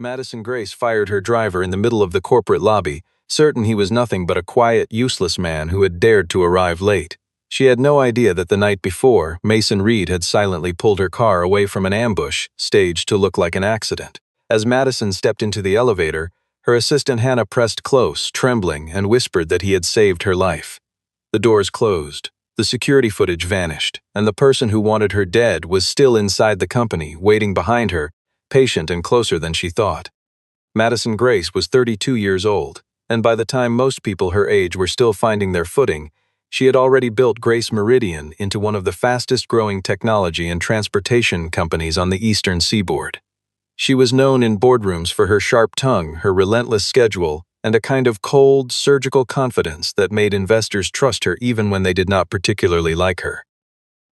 Madison Grace fired her driver in the middle of the corporate lobby, certain he was nothing but a quiet, useless man who had dared to arrive late. She had no idea that the night before, Mason Reed had silently pulled her car away from an ambush, staged to look like an accident. As Madison stepped into the elevator, her assistant Hannah pressed close, trembling, and whispered that he had saved her life. The doors closed, the security footage vanished, and the person who wanted her dead was still inside the company, waiting behind her, patient and closer than she thought. Madison Grace was 32 years old, and by the time most people her age were still finding their footing, she had already built Grace Meridian into one of the fastest-growing technology and transportation companies on the eastern seaboard. She was known in boardrooms for her sharp tongue, her relentless schedule, and a kind of cold, surgical confidence that made investors trust her even when they did not particularly like her.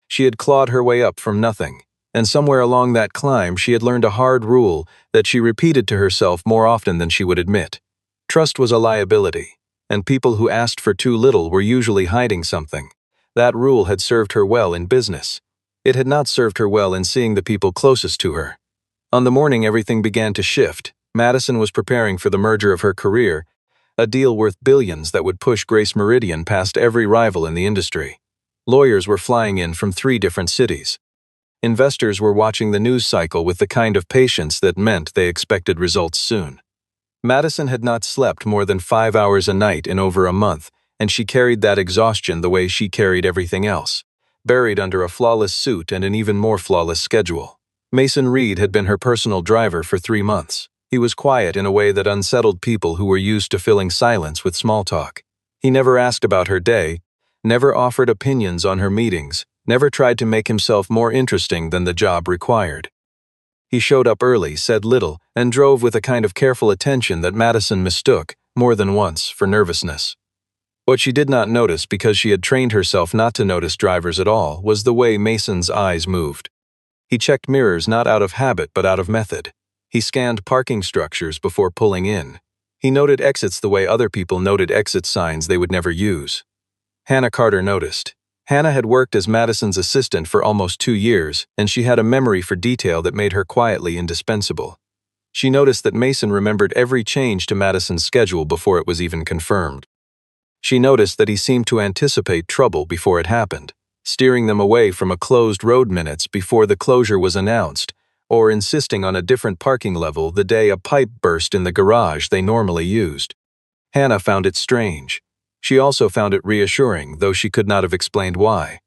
She had clawed her way up from nothing, and somewhere along that climb she had learned a hard rule that she repeated to herself more often than she would admit. Trust was a liability, and people who asked for too little were usually hiding something. That rule had served her well in business. It had not served her well in seeing the people closest to her. On the morning everything began to shift, Madison was preparing for the merger of her career, a deal worth billions that would push Grace Meridian past every rival in the industry. Lawyers were flying in from 3 different cities. Investors were watching the news cycle with the kind of patience that meant they expected results soon. Madison had not slept more than 5 hours a night in over a month, and she carried that exhaustion the way she carried everything else, buried under a flawless suit and an even more flawless schedule. Mason Reed had been her personal driver for 3 months. He was quiet in a way that unsettled people who were used to filling silence with small talk. He never asked about her day, never offered opinions on her meetings, never tried to make himself more interesting than the job required. He showed up early, said little, and drove with a kind of careful attention that Madison mistook, more than once, for nervousness. What she did not notice because she had trained herself not to notice drivers at all was the way Mason's eyes moved. He checked mirrors not out of habit but out of method. He scanned parking structures before pulling in. He noted exits the way other people noted exit signs they would never use. Hannah Carter noticed. Hannah had worked as Madison's assistant for almost 2 years, and she had a memory for detail that made her quietly indispensable. She noticed that Mason remembered every change to Madison's schedule before it was even confirmed. She noticed that he seemed to anticipate trouble before it happened, steering them away from a closed road minutes before the closure was announced, or insisting on a different parking level the day a pipe burst in the garage they normally used. Hannah found it strange. She also found it reassuring, though she could not have explained why.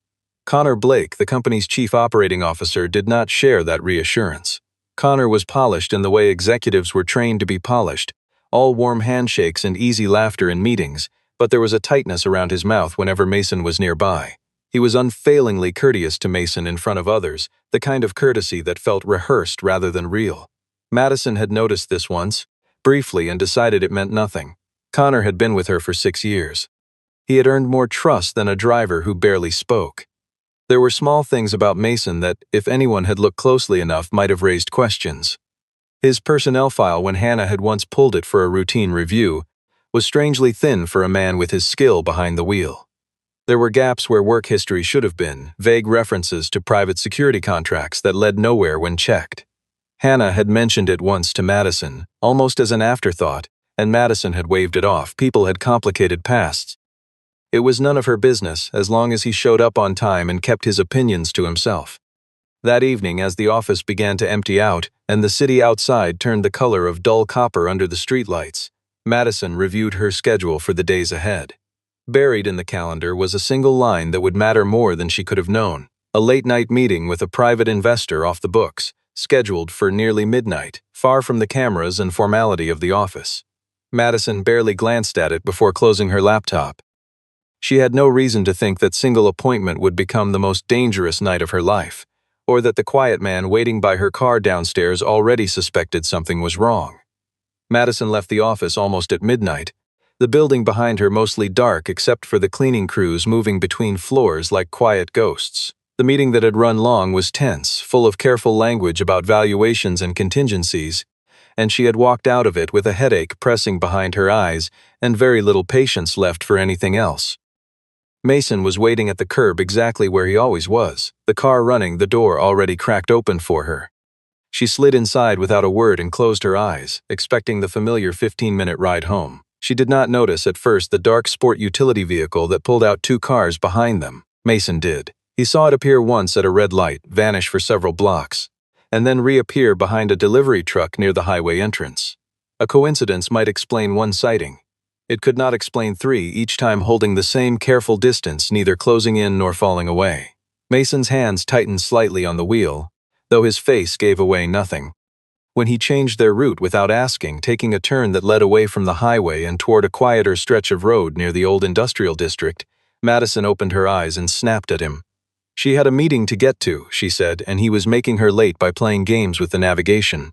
Connor Blake, the company's chief operating officer, did not share that reassurance. Connor was polished in the way executives were trained to be polished, all warm handshakes and easy laughter in meetings, but there was a tightness around his mouth whenever Mason was nearby. He was unfailingly courteous to Mason in front of others, the kind of courtesy that felt rehearsed rather than real. Madison had noticed this once, briefly, and decided it meant nothing. Connor had been with her for 6 years. He had earned more trust than a driver who barely spoke. There were small things about Mason that, if anyone had looked closely enough, might have raised questions. His personnel file, when Hannah had once pulled it for a routine review, was strangely thin for a man with his skill behind the wheel. There were gaps where work history should have been, vague references to private security contracts that led nowhere when checked. Hannah had mentioned it once to Madison, almost as an afterthought, and Madison had waved it off. People had complicated pasts. It was none of her business as long as he showed up on time and kept his opinions to himself. That evening, as the office began to empty out and the city outside turned the color of dull copper under the streetlights, Madison reviewed her schedule for the days ahead. Buried in the calendar was a single line that would matter more than she could have known: a late-night meeting with a private investor off the books, scheduled for nearly midnight, far from the cameras and formality of the office. Madison barely glanced at it before closing her laptop. She had no reason to think that single appointment would become the most dangerous night of her life, or that the quiet man waiting by her car downstairs already suspected something was wrong. Madison left the office almost at midnight, the building behind her mostly dark except for the cleaning crews moving between floors like quiet ghosts. The meeting that had run long was tense, full of careful language about valuations and contingencies, and she had walked out of it with a headache pressing behind her eyes and very little patience left for anything else. Mason was waiting at the curb exactly where he always was, the car running, the door already cracked open for her. She slid inside without a word and closed her eyes, expecting the familiar 15-minute ride home. She did not notice at first the dark sport utility vehicle that pulled out two cars behind them. Mason did. He saw it appear once at a red light, vanish for several blocks, and then reappear behind a delivery truck near the highway entrance. A coincidence might explain one sighting. It could not explain three, each time holding the same careful distance, neither closing in nor falling away. Mason's hands tightened slightly on the wheel, though his face gave away nothing. When he changed their route without asking, taking a turn that led away from the highway and toward a quieter stretch of road near the old industrial district, Madison opened her eyes and snapped at him. She had a meeting to get to, she said, and he was making her late by playing games with the navigation.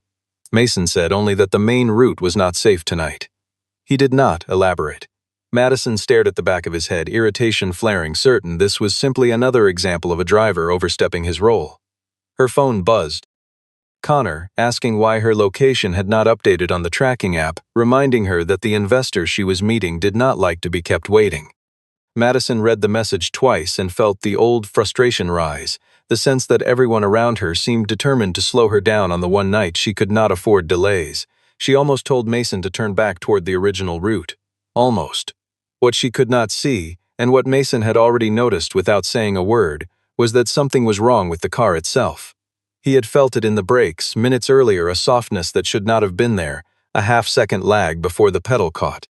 Mason said only that the main route was not safe tonight. He did not elaborate. Madison stared at the back of his head, irritation flaring, certain this was simply another example of a driver overstepping his role. Her phone buzzed. Connor, asking why her location had not updated on the tracking app, reminding her that the investor she was meeting did not like to be kept waiting. Madison read the message twice and felt the old frustration rise, the sense that everyone around her seemed determined to slow her down on the one night she could not afford delays. She almost told Mason to turn back toward the original route. Almost. What she could not see, and what Mason had already noticed without saying a word, was that something was wrong with the car itself. He had felt it in the brakes, minutes earlier, a softness that should not have been there, a half-second lag before the pedal caught.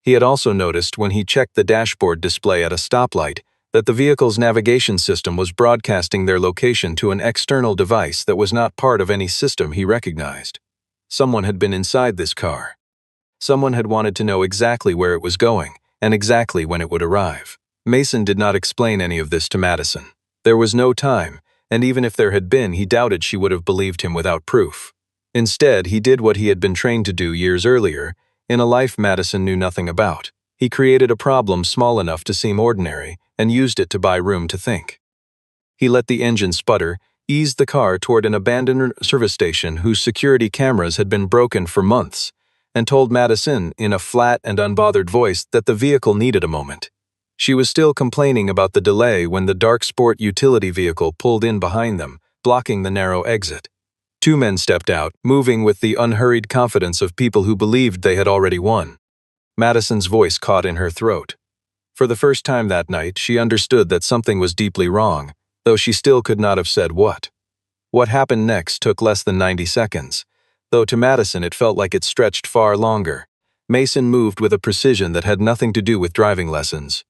He had also noticed, when he checked the dashboard display at a stoplight, that the vehicle's navigation system was broadcasting their location to an external device that was not part of any system he recognized. Someone had been inside this car. Someone had wanted to know exactly where it was going, and exactly when it would arrive. Mason did not explain any of this to Madison. There was no time, and even if there had been, he doubted she would have believed him without proof. Instead, he did what he had been trained to do years earlier, in a life Madison knew nothing about. He created a problem small enough to seem ordinary, and used it to buy room to think. He let the engine sputter, eased the car toward an abandoned service station whose security cameras had been broken for months, and told Madison in a flat and unbothered voice that the vehicle needed a moment. She was still complaining about the delay when the dark sport utility vehicle pulled in behind them, blocking the narrow exit. Two men stepped out, moving with the unhurried confidence of people who believed they had already won. Madison's voice caught in her throat. For the first time that night, she understood that something was deeply wrong, though she still could not have said what. What happened next took less than 90 seconds, though to Madison it felt like it stretched far longer. Mason moved with a precision that had nothing to do with driving lessons.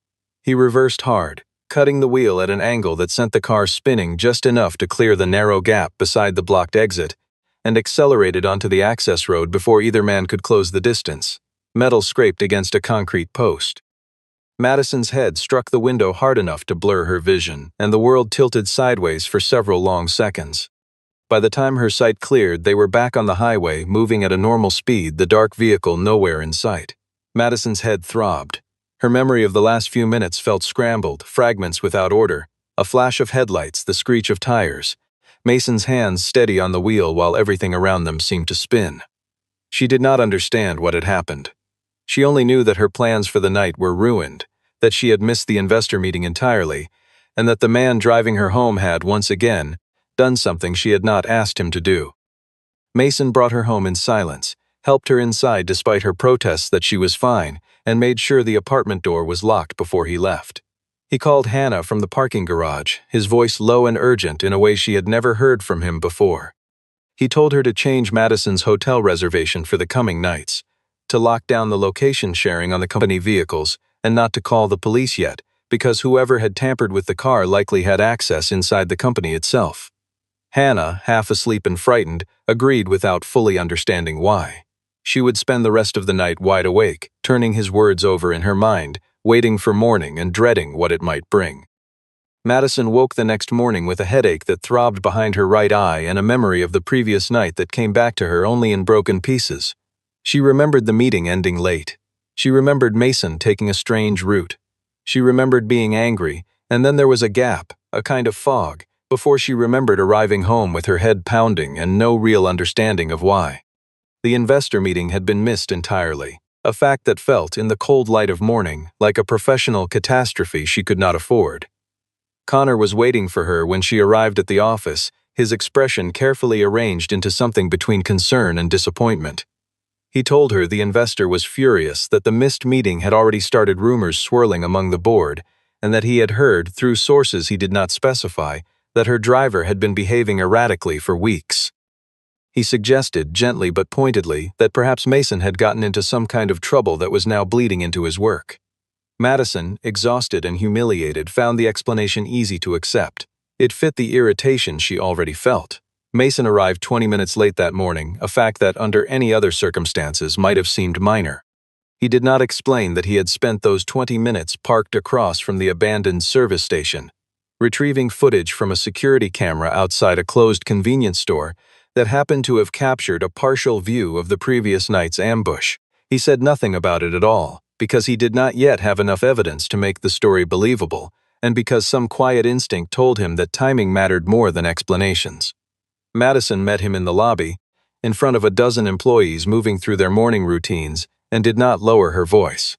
He reversed hard, cutting the wheel at an angle that sent the car spinning just enough to clear the narrow gap beside the blocked exit, and accelerated onto the access road before either man could close the distance. Metal scraped against a concrete post. Madison's head struck the window hard enough to blur her vision, and the world tilted sideways for several long seconds. By the time her sight cleared, they were back on the highway, moving at a normal speed, the dark vehicle nowhere in sight. Madison's head throbbed. Her memory of the last few minutes felt scrambled, fragments without order, a flash of headlights, the screech of tires, Mason's hands steady on the wheel while everything around them seemed to spin. She did not understand what had happened. She only knew that her plans for the night were ruined, that she had missed the investor meeting entirely, and that the man driving her home had, once again, done something she had not asked him to do. Mason brought her home in silence, helped her inside despite her protests that she was fine, and made sure the apartment door was locked before he left. He called Hannah from the parking garage, his voice low and urgent in a way she had never heard from him before. He told her to change Madison's hotel reservation for the coming nights, to lock down the location sharing on the company vehicles, and not to call the police yet, because whoever had tampered with the car likely had access inside the company itself. Hannah, half asleep and frightened, agreed without fully understanding why. She would spend the rest of the night wide awake, turning his words over in her mind, waiting for morning and dreading what it might bring. Madison woke the next morning with a headache that throbbed behind her right eye and a memory of the previous night that came back to her only in broken pieces. She remembered the meeting ending late. She remembered Mason taking a strange route. She remembered being angry, and then there was a gap, a kind of fog, before she remembered arriving home with her head pounding and no real understanding of why. The investor meeting had been missed entirely, a fact that felt, in the cold light of morning, like a professional catastrophe she could not afford. Connor was waiting for her when she arrived at the office, his expression carefully arranged into something between concern and disappointment. He told her the investor was furious that the missed meeting had already started rumors swirling among the board, and that he had heard, through sources he did not specify, that her driver had been behaving erratically for weeks. He suggested, gently but pointedly, that perhaps Mason had gotten into some kind of trouble that was now bleeding into his work. Madison, exhausted and humiliated, found the explanation easy to accept. It fit the irritation she already felt. Mason arrived 20 minutes late that morning, a fact that under any other circumstances might have seemed minor. He did not explain that he had spent those 20 minutes parked across from the abandoned service station, retrieving footage from a security camera outside a closed convenience store that happened to have captured a partial view of the previous night's ambush. He said nothing about it at all, because he did not yet have enough evidence to make the story believable, and because some quiet instinct told him that timing mattered more than explanations. Madison met him in the lobby, in front of a dozen employees moving through their morning routines, and did not lower her voice.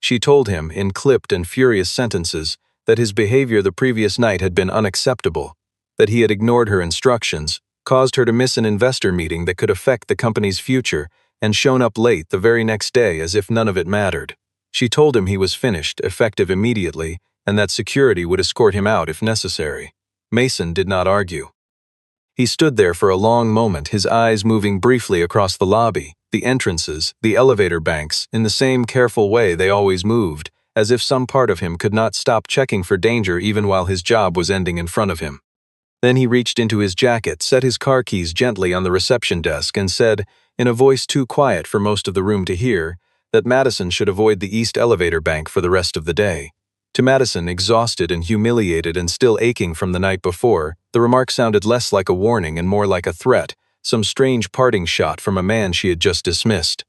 She told him, in clipped and furious sentences, that his behavior the previous night had been unacceptable, that he had ignored her instructions, caused her to miss an investor meeting that could affect the company's future, and shown up late the very next day as if none of it mattered. She told him he was finished, effective immediately, and that security would escort him out if necessary. Mason did not argue. He stood there for a long moment, his eyes moving briefly across the lobby, the entrances, the elevator banks, in the same careful way they always moved, as if some part of him could not stop checking for danger even while his job was ending in front of him. Then he reached into his jacket, set his car keys gently on the reception desk, and said, in a voice too quiet for most of the room to hear, that Madison should avoid the East Elevator Bank for the rest of the day. To Madison, exhausted and humiliated and still aching from the night before, the remark sounded less like a warning and more like a threat, some strange parting shot from a man she had just dismissed.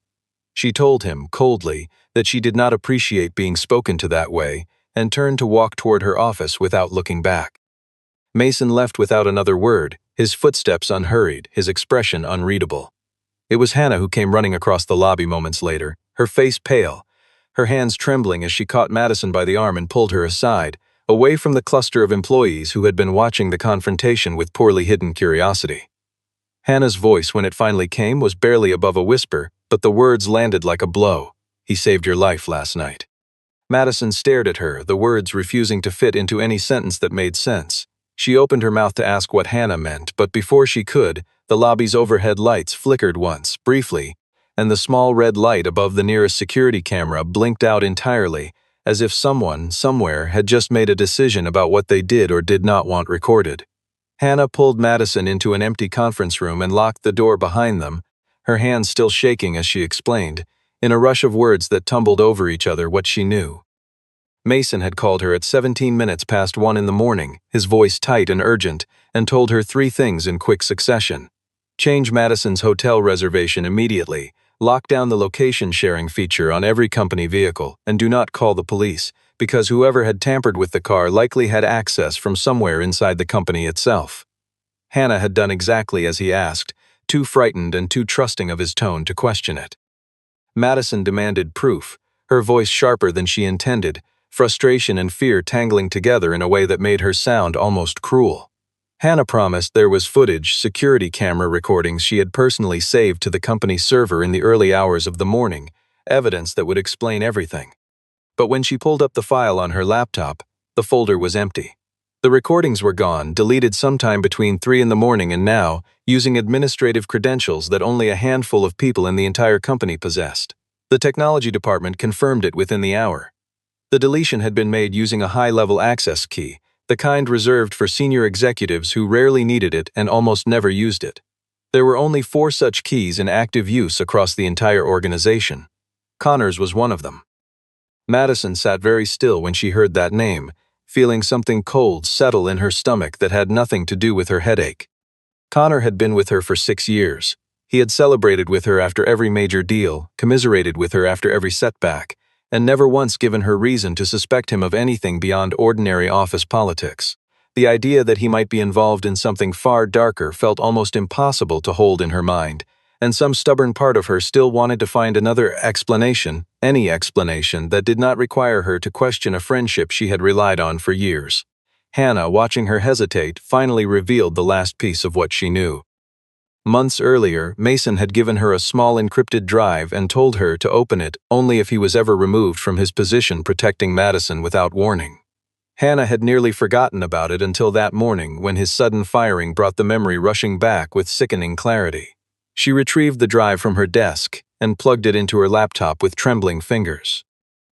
She told him, coldly, that she did not appreciate being spoken to that way, and turned to walk toward her office without looking back. Mason left without another word, his footsteps unhurried, his expression unreadable. It was Hannah who came running across the lobby moments later, her face pale, her hands trembling as she caught Madison by the arm and pulled her aside, away from the cluster of employees who had been watching the confrontation with poorly hidden curiosity. Hannah's voice, when it finally came, was barely above a whisper, but the words landed like a blow. "He saved your life last night." Madison stared at her, the words refusing to fit into any sentence that made sense. She opened her mouth to ask what Hannah meant, but before she could, the lobby's overhead lights flickered once, briefly, and the small red light above the nearest security camera blinked out entirely, as if someone, somewhere, had just made a decision about what they did or did not want recorded. Hannah pulled Madison into an empty conference room and locked the door behind them, her hands still shaking as she explained, in a rush of words that tumbled over each other, what she knew. Mason had called her at 17 minutes past 1 in the morning, his voice tight and urgent, and told her 3 things in quick succession. Change Madison's hotel reservation immediately, lock down the location sharing feature on every company vehicle, and do not call the police, because whoever had tampered with the car likely had access from somewhere inside the company itself. Hannah had done exactly as he asked, too frightened and too trusting of his tone to question it. Madison demanded proof, her voice sharper than she intended, frustration and fear tangling together in a way that made her sound almost cruel. Hannah promised there was footage, security camera recordings she had personally saved to the company server in the early hours of the morning, evidence that would explain everything. But when she pulled up the file on her laptop, the folder was empty. The recordings were gone, deleted sometime between 3 in the morning and now, using administrative credentials that only a handful of people in the entire company possessed. The technology department confirmed it within the hour. The deletion had been made using a high-level access key, the kind reserved for senior executives who rarely needed it and almost never used it. There were only 4 such keys in active use across the entire organization. Connor's was one of them. Madison sat very still when she heard that name, feeling something cold settle in her stomach that had nothing to do with her headache. Connor had been with her for 6 years. He had celebrated with her after every major deal, commiserated with her after every setback, and never once given her reason to suspect him of anything beyond ordinary office politics. The idea that he might be involved in something far darker felt almost impossible to hold in her mind, and some stubborn part of her still wanted to find another explanation, any explanation that did not require her to question a friendship she had relied on for years. Hannah, watching her hesitate, finally revealed the last piece of what she knew. Months earlier, Mason had given her a small encrypted drive and told her to open it only if he was ever removed from his position protecting Madison without warning. Hannah had nearly forgotten about it until that morning when his sudden firing brought the memory rushing back with sickening clarity. She retrieved the drive from her desk and plugged it into her laptop with trembling fingers.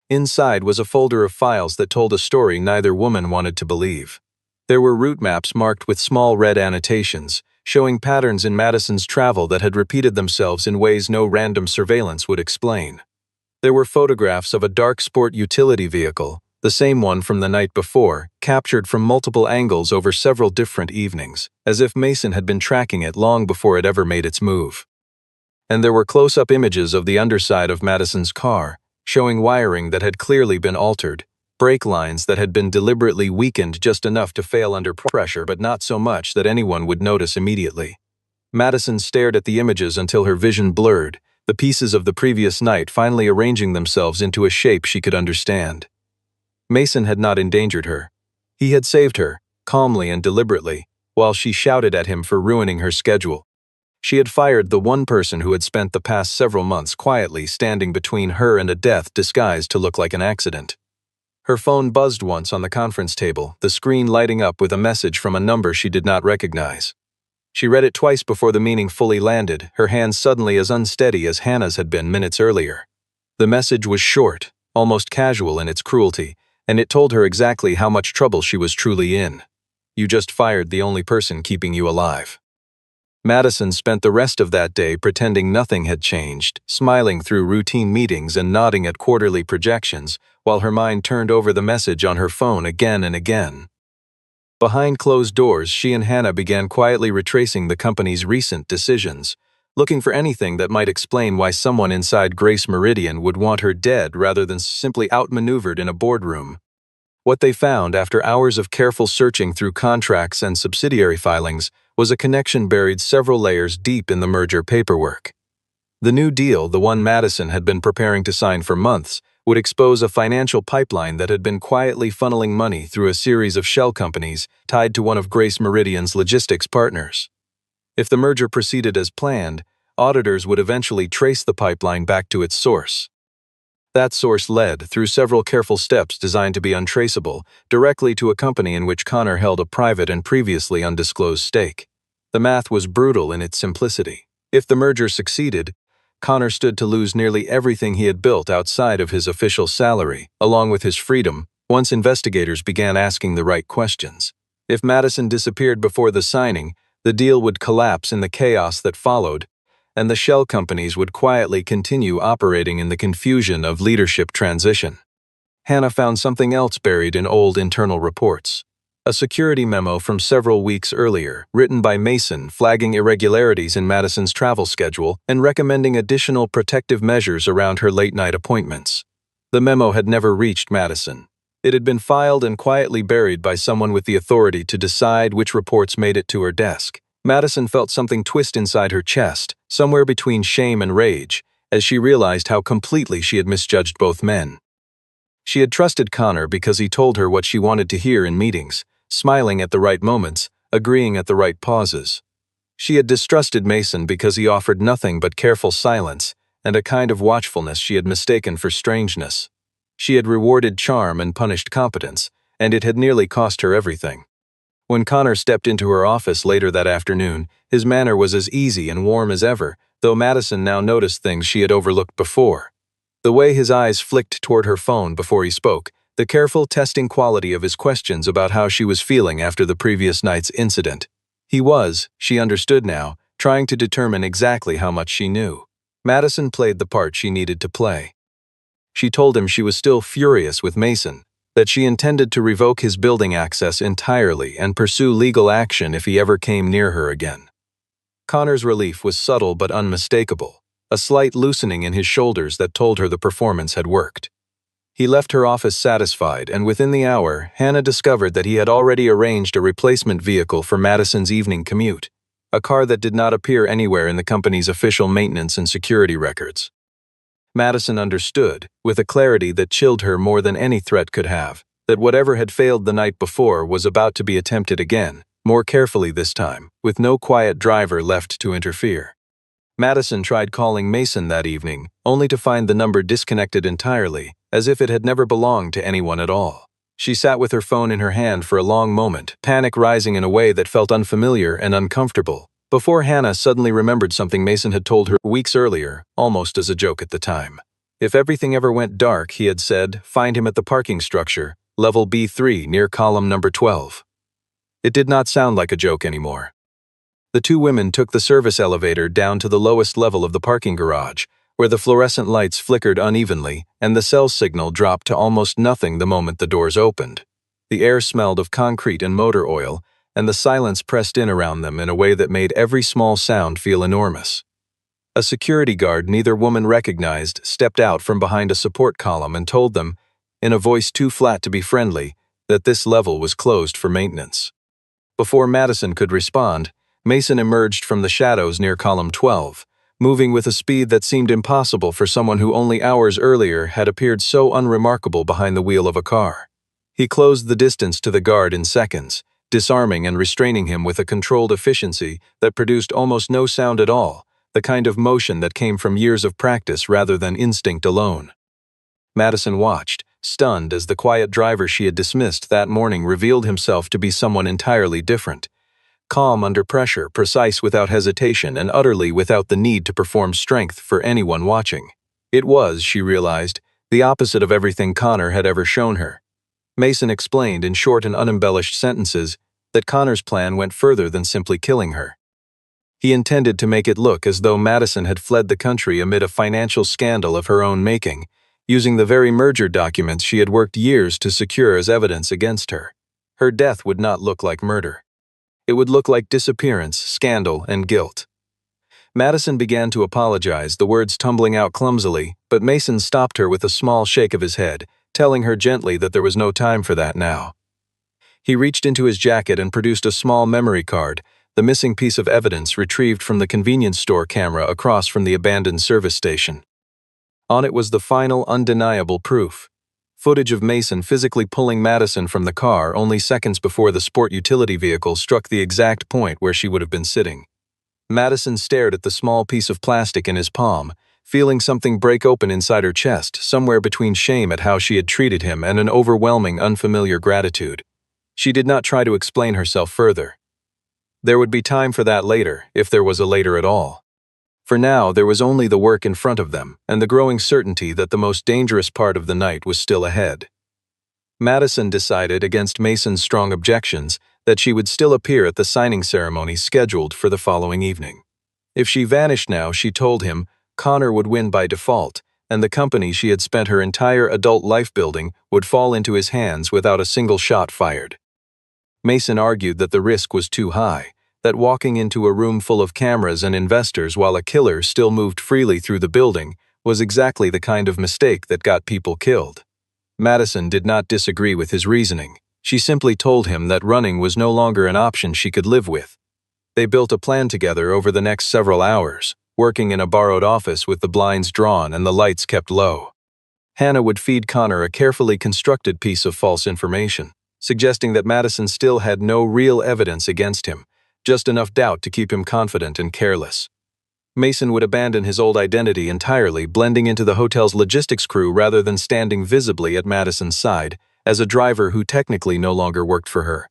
Inside was a folder of files that told a story neither woman wanted to believe. There were route maps marked with small red annotations, showing patterns in Madison's travel that had repeated themselves in ways no random surveillance would explain. There were photographs of a dark sport utility vehicle, the same one from the night before, captured from multiple angles over several different evenings, as if Mason had been tracking it long before it ever made its move. And there were close-up images of the underside of Madison's car, showing wiring that had clearly been altered, brake lines that had been deliberately weakened just enough to fail under pressure but not so much that anyone would notice immediately. Madison stared at the images until her vision blurred, the pieces of the previous night finally arranging themselves into a shape she could understand. Mason had not endangered her. He had saved her, calmly and deliberately, while she shouted at him for ruining her schedule. She had fired the one person who had spent the past several months quietly standing between her and a death disguised to look like an accident. Her phone buzzed once on the conference table, the screen lighting up with a message from a number she did not recognize. She read it twice before the meaning fully landed, her hands suddenly as unsteady as Hannah's had been minutes earlier. The message was short, almost casual in its cruelty, and it told her exactly how much trouble she was truly in. You just fired the only person keeping you alive. Madison spent the rest of that day pretending nothing had changed, smiling through routine meetings and nodding at quarterly projections, while her mind turned over the message on her phone again and again. Behind closed doors, she and Hannah began quietly retracing the company's recent decisions, looking for anything that might explain why someone inside Grace Meridian would want her dead rather than simply outmaneuvered in a boardroom. What they found after hours of careful searching through contracts and subsidiary filings was a connection buried several layers deep in the merger paperwork. The new deal, the one Madison had been preparing to sign for months, would expose a financial pipeline that had been quietly funneling money through a series of shell companies tied to one of Grace Meridian's logistics partners. If the merger proceeded as planned, auditors would eventually trace the pipeline back to its source. That source led, through several careful steps designed to be untraceable, directly to a company in which Connor held a private and previously undisclosed stake. The math was brutal in its simplicity. If the merger succeeded, Connor stood to lose nearly everything he had built outside of his official salary, along with his freedom, once investigators began asking the right questions. If Madison disappeared before the signing, the deal would collapse in the chaos that followed, and the shell companies would quietly continue operating in the confusion of leadership transition. Hannah found something else buried in old internal reports. A security memo from several weeks earlier, written by Mason, flagging irregularities in Madison's travel schedule and recommending additional protective measures around her late-night appointments. The memo had never reached Madison. It had been filed and quietly buried by someone with the authority to decide which reports made it to her desk. Madison felt something twist inside her chest, somewhere between shame and rage, as she realized how completely she had misjudged both men. She had trusted Connor because he told her what she wanted to hear in meetings, smiling at the right moments, agreeing at the right pauses. She had distrusted Mason because he offered nothing but careful silence and a kind of watchfulness she had mistaken for strangeness. She had rewarded charm and punished competence, and it had nearly cost her everything. When Connor stepped into her office later that afternoon, his manner was as easy and warm as ever, though Madison now noticed things she had overlooked before. The way his eyes flicked toward her phone before he spoke, the careful testing quality of his questions about how she was feeling after the previous night's incident. He was, she understood now, trying to determine exactly how much she knew. Madison played the part she needed to play. She told him she was still furious with Mason, that she intended to revoke his building access entirely and pursue legal action if he ever came near her again. Connor's relief was subtle but unmistakable, a slight loosening in his shoulders that told her the performance had worked. He left her office satisfied, and within the hour, Hannah discovered that he had already arranged a replacement vehicle for Madison's evening commute, a car that did not appear anywhere in the company's official maintenance and security records. Madison understood, with a clarity that chilled her more than any threat could have, that whatever had failed the night before was about to be attempted again, more carefully this time, with no quiet driver left to interfere. Madison tried calling Mason that evening, only to find the number disconnected entirely, as if it had never belonged to anyone at all. She sat with her phone in her hand for a long moment, panic rising in a way that felt unfamiliar and uncomfortable, before Hannah suddenly remembered something Mason had told her weeks earlier, almost as a joke at the time. If everything ever went dark, he had said, find him at the parking structure, level B3 near column number 12. It did not sound like a joke anymore. The two women took the service elevator down to the lowest level of the parking garage, where the fluorescent lights flickered unevenly and the cell signal dropped to almost nothing the moment the doors opened. The air smelled of concrete and motor oil, and the silence pressed in around them in a way that made every small sound feel enormous. A security guard neither woman recognized stepped out from behind a support column and told them, in a voice too flat to be friendly, that this level was closed for maintenance. Before Madison could respond, Mason emerged from the shadows near column 12, moving with a speed that seemed impossible for someone who only hours earlier had appeared so unremarkable behind the wheel of a car. He closed the distance to the guard in seconds, disarming and restraining him with a controlled efficiency that produced almost no sound at all, the kind of motion that came from years of practice rather than instinct alone. Madison watched, stunned, as the quiet driver she had dismissed that morning revealed himself to be someone entirely different. Calm under pressure, precise without hesitation, and utterly without the need to perform strength for anyone watching. It was, she realized, the opposite of everything Connor had ever shown her. Mason explained in short and unembellished sentences that Connor's plan went further than simply killing her. He intended to make it look as though Madison had fled the country amid a financial scandal of her own making, using the very merger documents she had worked years to secure as evidence against her. Her death would not look like murder. It would look like disappearance, scandal, and guilt. Madison began to apologize, the words tumbling out clumsily, but Mason stopped her with a small shake of his head, telling her gently that there was no time for that now. He reached into his jacket and produced a small memory card, the missing piece of evidence retrieved from the convenience store camera across from the abandoned service station. On it was the final, undeniable proof. Footage of Mason physically pulling Madison from the car only seconds before the sport utility vehicle struck the exact point where she would have been sitting. Madison stared at the small piece of plastic in his palm, feeling something break open inside her chest, somewhere between shame at how she had treated him and an overwhelming, unfamiliar gratitude. She did not try to explain herself further. There would be time for that later, if there was a later at all. For now, there was only the work in front of them, and the growing certainty that the most dangerous part of the night was still ahead. Madison decided, against Mason's strong objections, that she would still appear at the signing ceremony scheduled for the following evening. If she vanished now, she told him, Connor would win by default, and the company she had spent her entire adult life building would fall into his hands without a single shot fired. Mason argued that the risk was too high, that walking into a room full of cameras and investors while a killer still moved freely through the building was exactly the kind of mistake that got people killed. Madison did not disagree with his reasoning. She simply told him that running was no longer an option she could live with. They built a plan together over the next several hours, working in a borrowed office with the blinds drawn and the lights kept low. Hannah would feed Connor a carefully constructed piece of false information, suggesting that Madison still had no real evidence against him, just enough doubt to keep him confident and careless. Mason would abandon his old identity entirely, blending into the hotel's logistics crew rather than standing visibly at Madison's side, as a driver who technically no longer worked for her.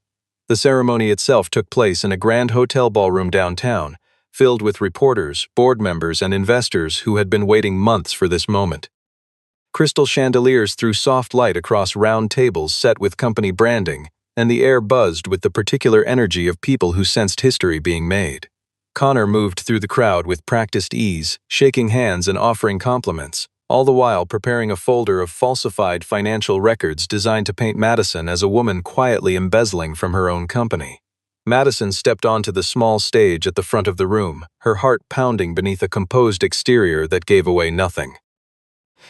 The ceremony itself took place in a grand hotel ballroom downtown, filled with reporters, board members, and investors who had been waiting months for this moment. Crystal chandeliers threw soft light across round tables set with company branding, and the air buzzed with the particular energy of people who sensed history being made. Connor moved through the crowd with practiced ease, shaking hands and offering compliments, all the while preparing a folder of falsified financial records designed to paint Madison as a woman quietly embezzling from her own company. Madison stepped onto the small stage at the front of the room, her heart pounding beneath a composed exterior that gave away nothing.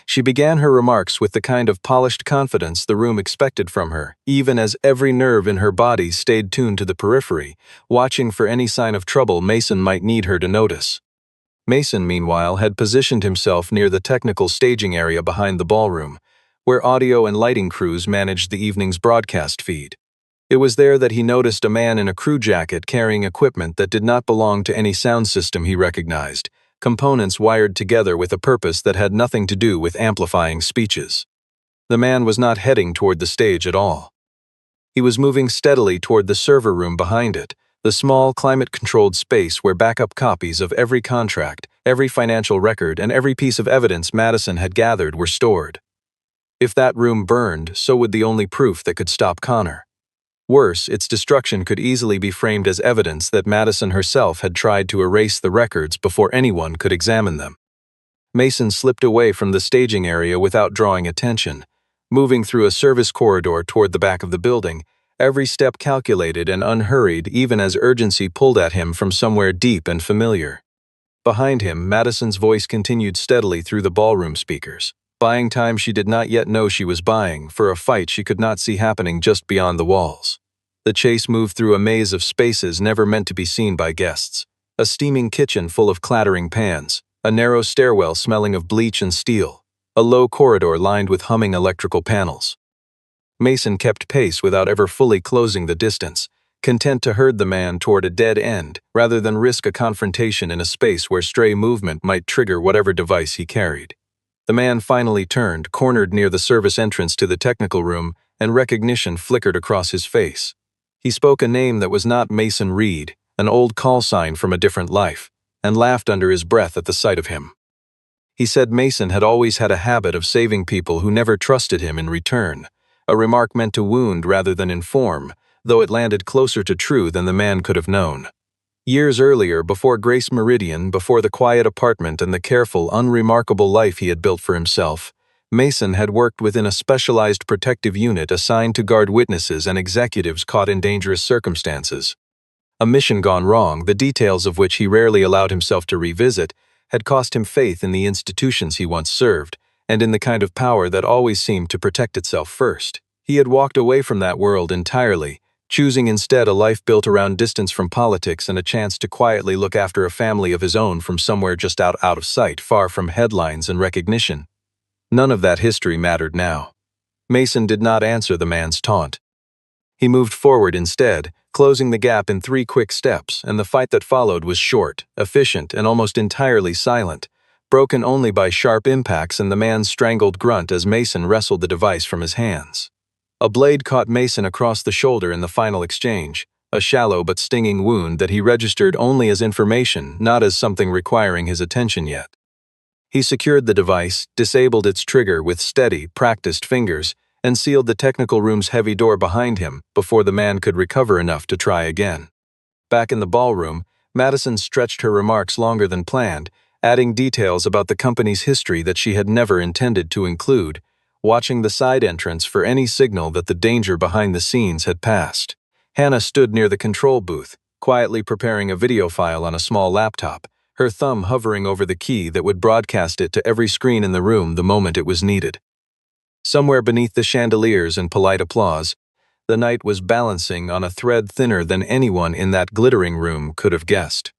She began her remarks with the kind of polished confidence the room expected from her, even as every nerve in her body stayed tuned to the periphery, watching for any sign of trouble Mason might need her to notice. Mason, meanwhile, had positioned himself near the technical staging area behind the ballroom, where audio and lighting crews managed the evening's broadcast feed. It was there that he noticed a man in a crew jacket carrying equipment that did not belong to any sound system he recognized, components wired together with a purpose that had nothing to do with amplifying speeches. The man was not heading toward the stage at all. He was moving steadily toward the server room behind it, the small, climate-controlled space where backup copies of every contract, every financial record, and every piece of evidence Madison had gathered were stored. If that room burned, so would the only proof that could stop Connor. Worse, its destruction could easily be framed as evidence that Madison herself had tried to erase the records before anyone could examine them. Mason slipped away from the staging area without drawing attention, moving through a service corridor toward the back of the building, every step calculated and unhurried even as urgency pulled at him from somewhere deep and familiar. Behind him, Madison's voice continued steadily through the ballroom speakers, buying time she did not yet know she was buying for a fight she could not see happening just beyond the walls. The chase moved through a maze of spaces never meant to be seen by guests, a steaming kitchen full of clattering pans, a narrow stairwell smelling of bleach and steel, a low corridor lined with humming electrical panels. Mason kept pace without ever fully closing the distance, content to herd the man toward a dead end rather than risk a confrontation in a space where stray movement might trigger whatever device he carried. The man finally turned, cornered near the service entrance to the technical room, and recognition flickered across his face. He spoke a name that was not Mason Reed, an old call sign from a different life, and laughed under his breath at the sight of him. He said Mason had always had a habit of saving people who never trusted him in return, a remark meant to wound rather than inform, though it landed closer to true than the man could have known. Years earlier, before Grace Meridian, before the quiet apartment and the careful, unremarkable life he had built for himself, Mason had worked within a specialized protective unit assigned to guard witnesses and executives caught in dangerous circumstances. A mission gone wrong, the details of which he rarely allowed himself to revisit, had cost him faith in the institutions he once served, and in the kind of power that always seemed to protect itself first. He had walked away from that world entirely, choosing instead a life built around distance from politics and a chance to quietly look after a family of his own from somewhere just out of sight, far from headlines and recognition. None of that history mattered now. Mason did not answer the man's taunt. He moved forward instead, closing the gap in 3 quick steps, and the fight that followed was short, efficient, and almost entirely silent, broken only by sharp impacts and the man's strangled grunt as Mason wrestled the device from his hands. A blade caught Mason across the shoulder in the final exchange, a shallow but stinging wound that he registered only as information, not as something requiring his attention yet. He secured the device, disabled its trigger with steady, practiced fingers, and sealed the technical room's heavy door behind him before the man could recover enough to try again. Back in the ballroom, Madison stretched her remarks longer than planned, adding details about the company's history that she had never intended to include, watching the side entrance for any signal that the danger behind the scenes had passed. Hannah stood near the control booth, quietly preparing a video file on a small laptop, her thumb hovering over the key that would broadcast it to every screen in the room the moment it was needed. Somewhere beneath the chandeliers and polite applause, the night was balancing on a thread thinner than anyone in that glittering room could have guessed.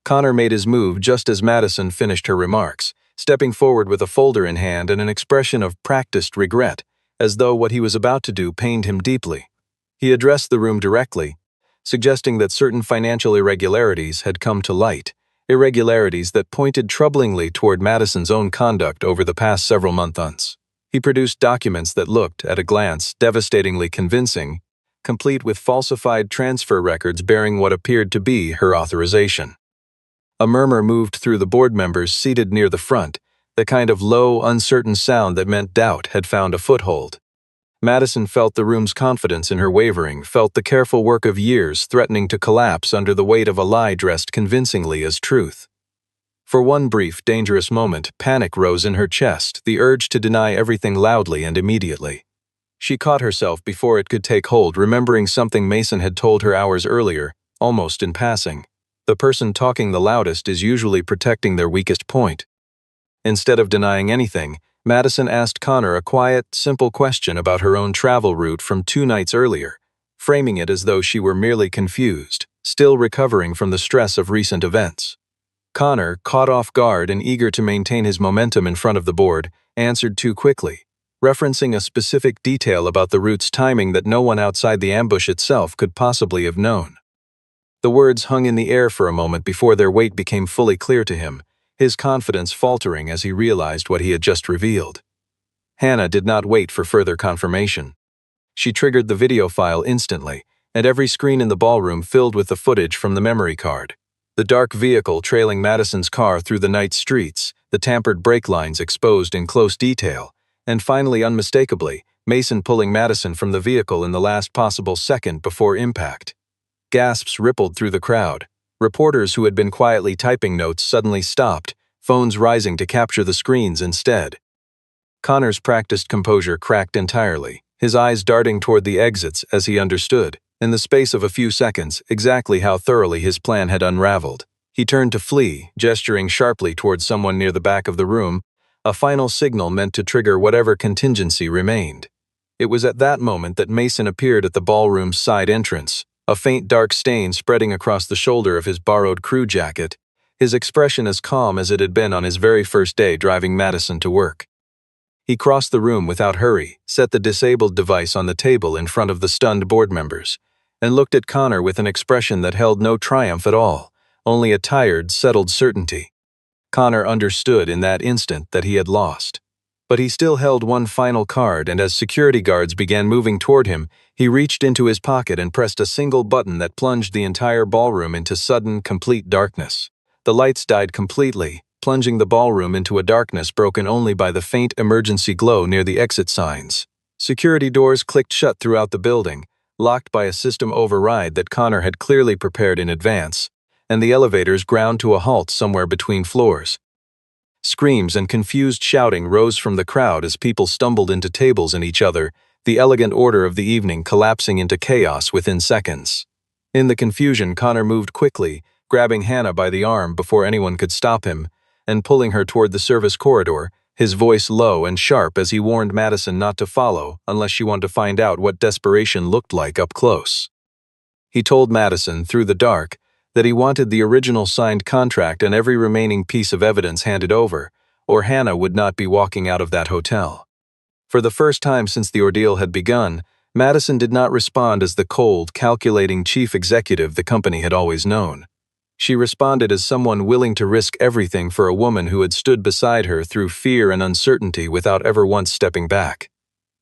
Connor made his move just as Madison finished her remarks, stepping forward with a folder in hand and an expression of practiced regret, as though what he was about to do pained him deeply. He addressed the room directly, suggesting that certain financial irregularities had come to light, irregularities that pointed troublingly toward Madison's own conduct over the past several months. He produced documents that looked, at a glance, devastatingly convincing, complete with falsified transfer records bearing what appeared to be her authorization. A murmur moved through the board members seated near the front, the kind of low, uncertain sound that meant doubt had found a foothold. Madison felt the room's confidence in her wavering, felt the careful work of years threatening to collapse under the weight of a lie dressed convincingly as truth. For one brief, dangerous moment, panic rose in her chest, the urge to deny everything loudly and immediately. She caught herself before it could take hold, remembering something Mason had told her hours earlier, almost in passing. The person talking the loudest is usually protecting their weakest point. Instead of denying anything, Madison asked Connor a quiet, simple question about her own travel route from 2 nights earlier, framing it as though she were merely confused, still recovering from the stress of recent events. Connor, caught off guard and eager to maintain his momentum in front of the board, answered too quickly. referencing a specific detail about the route's timing that no one outside the ambush itself could possibly have known. The words hung in the air for a moment before their weight became fully clear to him, his confidence faltering as he realized what he had just revealed. Hannah did not wait for further confirmation. She triggered the video file instantly, and every screen in the ballroom filled with the footage from the memory card. The dark vehicle trailing Madison's car through the night streets, the tampered brake lines exposed in close detail, and finally, unmistakably, Mason pulling Madison from the vehicle in the last possible second before impact. Gasps rippled through the crowd. Reporters who had been quietly typing notes suddenly stopped, phones rising to capture the screens instead. Connor's practiced composure cracked entirely, his eyes darting toward the exits as he understood, in the space of a few seconds, exactly how thoroughly his plan had unraveled. He turned to flee, gesturing sharply toward someone near the back of the room, a final signal meant to trigger whatever contingency remained. It was at that moment that Mason appeared at the ballroom's side entrance, a faint dark stain spreading across the shoulder of his borrowed crew jacket, his expression as calm as it had been on his very first day driving Madison to work. He crossed the room without hurry, set the disabled device on the table in front of the stunned board members, and looked at Connor with an expression that held no triumph at all, only a tired, settled certainty. Connor understood in that instant that he had lost. But he still held one final card, and as security guards began moving toward him, he reached into his pocket and pressed a single button that plunged the entire ballroom into sudden, complete darkness. The lights died completely, plunging the ballroom into a darkness broken only by the faint emergency glow near the exit signs. Security doors clicked shut throughout the building, locked by a system override that Connor had clearly prepared in advance, and the elevators ground to a halt somewhere between floors. Screams and confused shouting rose from the crowd as people stumbled into tables and each other, the elegant order of the evening collapsing into chaos within seconds. In the confusion, Connor moved quickly, grabbing Hannah by the arm before anyone could stop him, and pulling her toward the service corridor, his voice low and sharp as he warned Madison not to follow unless she wanted to find out what desperation looked like up close. He told Madison, through the dark, that he wanted the original signed contract and every remaining piece of evidence handed over, or Hannah would not be walking out of that hotel. For the first time since the ordeal had begun, Madison did not respond as the cold, calculating chief executive the company had always known. She responded as someone willing to risk everything for a woman who had stood beside her through fear and uncertainty without ever once stepping back.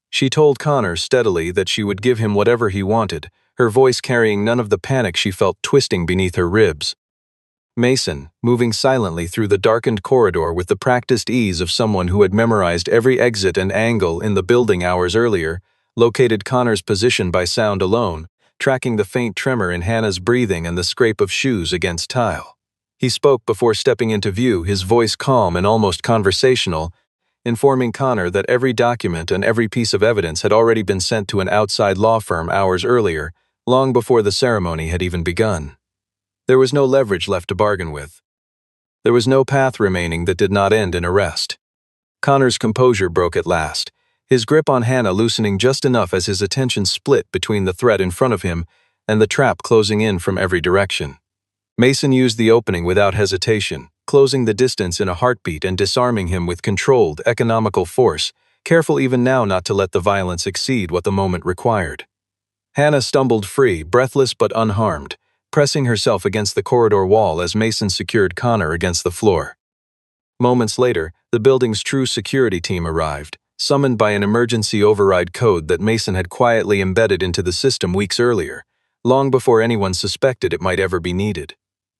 She told Connor steadily that she would give him whatever he wanted, her voice carrying none of the panic she felt twisting beneath her ribs. Mason, moving silently through the darkened corridor with the practiced ease of someone who had memorized every exit and angle in the building hours earlier, located Connor's position by sound alone, tracking the faint tremor in Hannah's breathing and the scrape of shoes against tile. He spoke before stepping into view, his voice calm and almost conversational, informing Connor that every document and every piece of evidence had already been sent to an outside law firm hours earlier, long before the ceremony had even begun. There was no leverage left to bargain with. There was no path remaining that did not end in arrest. Connor's composure broke at last, his grip on Hannah loosening just enough as his attention split between the threat in front of him and the trap closing in from every direction. Mason used the opening without hesitation, closing the distance in a heartbeat and disarming him with controlled, economical force, careful even now not to let the violence exceed what the moment required. Hannah stumbled free, breathless but unharmed, pressing herself against the corridor wall as Mason secured Connor against the floor. Moments later, the building's true security team arrived, summoned by an emergency override code that Mason had quietly embedded into the system weeks earlier, long before anyone suspected it might ever be needed.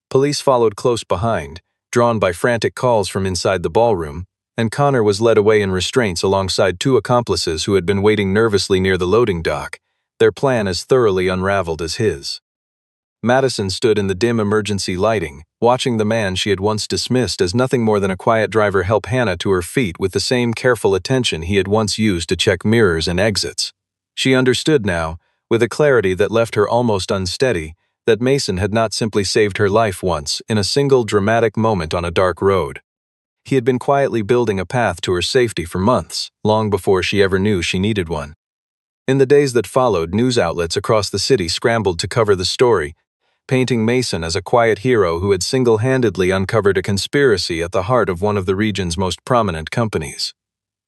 Police followed close behind, drawn by frantic calls from inside the ballroom, and Connor was led away in restraints alongside two accomplices who had been waiting nervously near the loading dock, their plan as thoroughly unraveled as his. Madison stood in the dim emergency lighting, watching the man she had once dismissed as nothing more than a quiet driver help Hannah to her feet with the same careful attention he had once used to check mirrors and exits. She understood now, with a clarity that left her almost unsteady, that Mason had not simply saved her life once in a single dramatic moment on a dark road. He had been quietly building a path to her safety for months, long before she ever knew she needed one. In the days that followed, news outlets across the city scrambled to cover the story, painting Mason as a quiet hero who had single-handedly uncovered a conspiracy at the heart of one of the region's most prominent companies.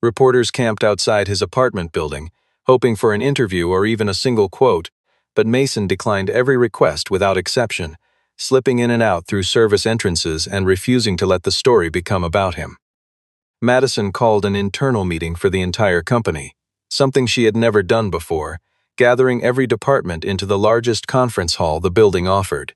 Reporters camped outside his apartment building, hoping for an interview or even a single quote, but Mason declined every request without exception, slipping in and out through service entrances and refusing to let the story become about him. Madison called an internal meeting for the entire company, something she had never done before, gathering every department into the largest conference hall the building offered.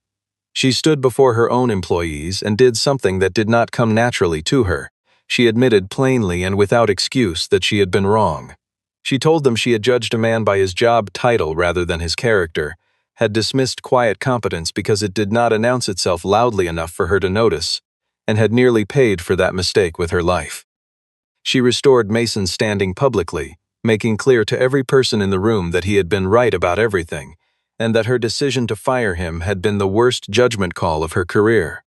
She stood before her own employees and did something that did not come naturally to her. She admitted plainly and without excuse that she had been wrong. She told them she had judged a man by his job title rather than his character, had dismissed quiet competence because it did not announce itself loudly enough for her to notice, and had nearly paid for that mistake with her life. She restored Mason's standing publicly, making clear to every person in the room that he had been right about everything, and that her decision to fire him had been the worst judgment call of her career.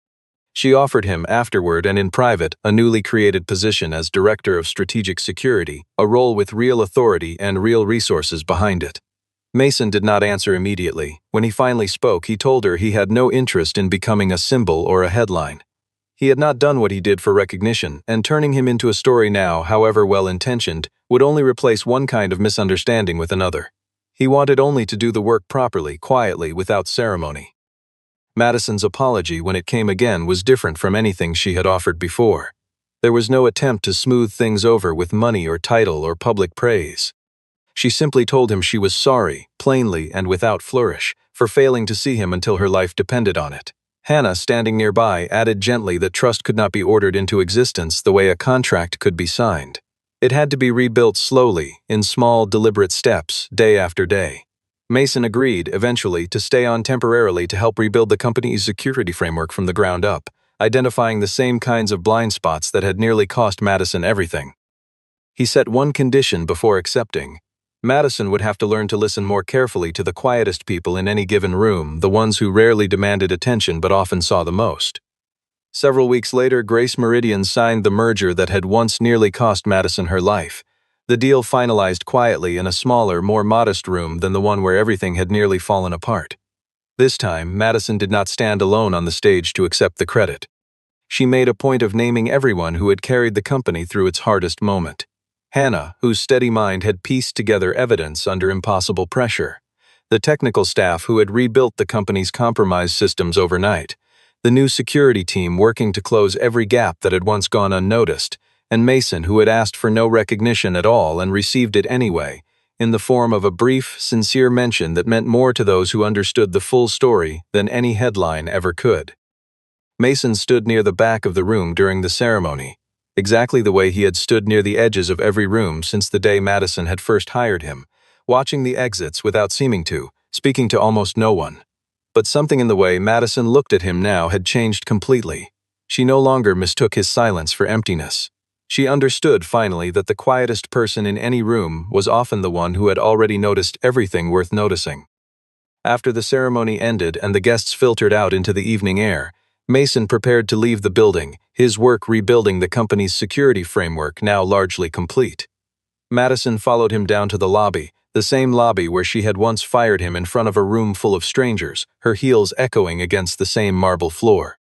She offered him, afterward and in private, a newly created position as Director of Strategic Security, a role with real authority and real resources behind it. Mason did not answer immediately. When he finally spoke, he told her he had no interest in becoming a symbol or a headline. He had not done what he did for recognition, and turning him into a story now, however well-intentioned, would only replace one kind of misunderstanding with another. He wanted only to do the work properly, quietly, without ceremony. Madison's apology, when it came again, was different from anything she had offered before. There was no attempt to smooth things over with money or title or public praise. She simply told him she was sorry, plainly and without flourish, for failing to see him until her life depended on it. Hannah, standing nearby, added gently that trust could not be ordered into existence the way a contract could be signed. It had to be rebuilt slowly, in small, deliberate steps, day after day. Mason agreed, eventually, to stay on temporarily to help rebuild the company's security framework from the ground up, identifying the same kinds of blind spots that had nearly cost Madison everything. He set one condition before accepting. Madison would have to learn to listen more carefully to the quietest people in any given room, the ones who rarely demanded attention but often saw the most. Several weeks later, Grace Meridian signed the merger that had once nearly cost Madison her life. The deal finalized quietly in a smaller, more modest room than the one where everything had nearly fallen apart. This time, Madison did not stand alone on the stage to accept the credit. She made a point of naming everyone who had carried the company through its hardest moment. Hannah, whose steady mind had pieced together evidence under impossible pressure. The technical staff who had rebuilt the company's compromised systems overnight. The new security team working to close every gap that had once gone unnoticed. And Mason, who had asked for no recognition at all and received it anyway, in the form of a brief, sincere mention that meant more to those who understood the full story than any headline ever could. Mason stood near the back of the room during the ceremony, exactly the way he had stood near the edges of every room since the day Madison had first hired him, watching the exits without seeming to, speaking to almost no one. But something in the way Madison looked at him now had changed completely. She no longer mistook his silence for emptiness. She understood finally that the quietest person in any room was often the one who had already noticed everything worth noticing. After the ceremony ended and the guests filtered out into the evening air, Mason prepared to leave the building, his work rebuilding the company's security framework now largely complete. Madison followed him down to the lobby, the same lobby where she had once fired him in front of a room full of strangers, her heels echoing against the same marble floor.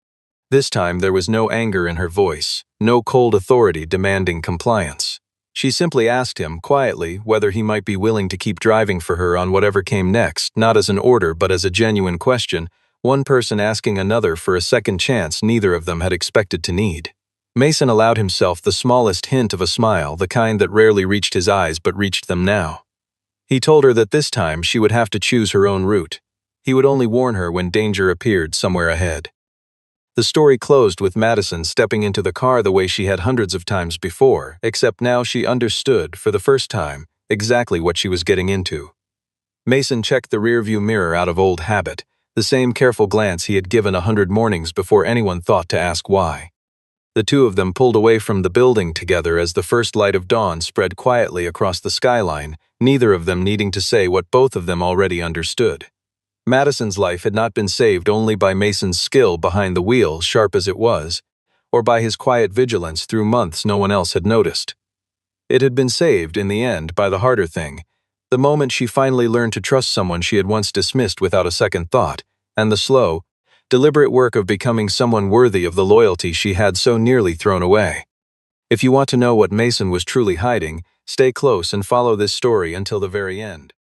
This time there was no anger in her voice, no cold authority demanding compliance. She simply asked him, quietly, whether he might be willing to keep driving for her on whatever came next, not as an order but as a genuine question, one person asking another for a second chance neither of them had expected to need. Mason allowed himself the smallest hint of a smile, the kind that rarely reached his eyes but reached them now. He told her that this time she would have to choose her own route. He would only warn her when danger appeared somewhere ahead. The story closed with Madison stepping into the car the way she had hundreds of times before, except now she understood, for the first time, exactly what she was getting into. Mason checked the rearview mirror out of old habit, the same careful glance he had given 100 mornings before anyone thought to ask why. The two of them pulled away from the building together as the first light of dawn spread quietly across the skyline, neither of them needing to say what both of them already understood. Madison's life had not been saved only by Mason's skill behind the wheel, sharp as it was, or by his quiet vigilance through months no one else had noticed. It had been saved, in the end, by the harder thing, the moment she finally learned to trust someone she had once dismissed without a second thought, and the slow, deliberate work of becoming someone worthy of the loyalty she had so nearly thrown away. If you want to know what Mason was truly hiding, stay close and follow this story until the very end.